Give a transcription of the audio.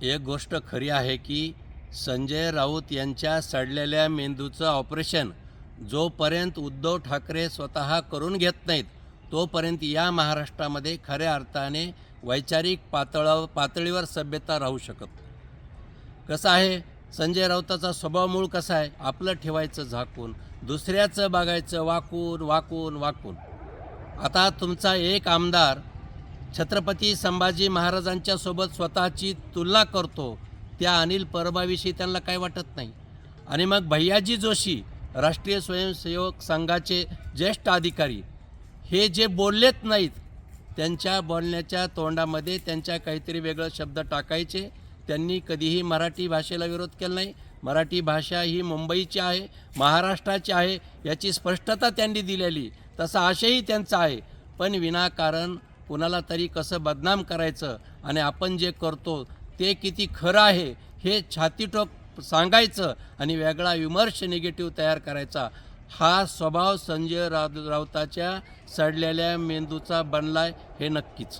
एक गोष्ट खरी आहे की संजय राऊत यांच्या सडलेल्या मेंदूचं ऑपरेशन जोपर्यंत उद्धव ठाकरे स्वतः करून घेत नाहीत तोपर्यंत या महाराष्ट्रामध्ये खऱ्या अर्थाने वैचारिक पातळीवर सभ्यता राहू शकत. कसं आहे, संजय राऊताचा स्वभाव मूळ कसा आहे, आपलं ठेवायचं झाकून, दुसऱ्याचं बघायचं वाकून वाकून वाकून. आता तुमचा एक आमदार छत्रपती संभाजी महाराजांच्या सोबत स्वतःची तुलना करतो, त्या अनिल परबाविषयी त्यांना काही वाटत नाही. आणि मग भैयाजी जोशी राष्ट्रीय स्वयंसेवक संघाचे ज्येष्ठ अधिकारी हे जे बोललेत नाहीत, त्यांच्या बोलण्याच्या तोंडामध्ये त्यांच्या काहीतरी वेगळं शब्द टाकायचे. त्यांनी कधीही मराठी भाषेला विरोध केला नाही. मराठी भाषा ही मुंबईची आहे, महाराष्ट्राची आहे, याची स्पष्टता त्यांनी दिलेली. तसा आशयही त्यांचा आहे. पण विनाकारण कुणाला तरी कसं बदनाम करायचं आणि आपण जे करतो ते किती खरं आहे हे छातीठोक सांगायचं आणि वेगळा विमर्श निगेटिव्ह तयार करायचा, हा स्वभाव संजय राऊताच्या सडलेल्या मेंदूचा बनलाय हे नक्कीच.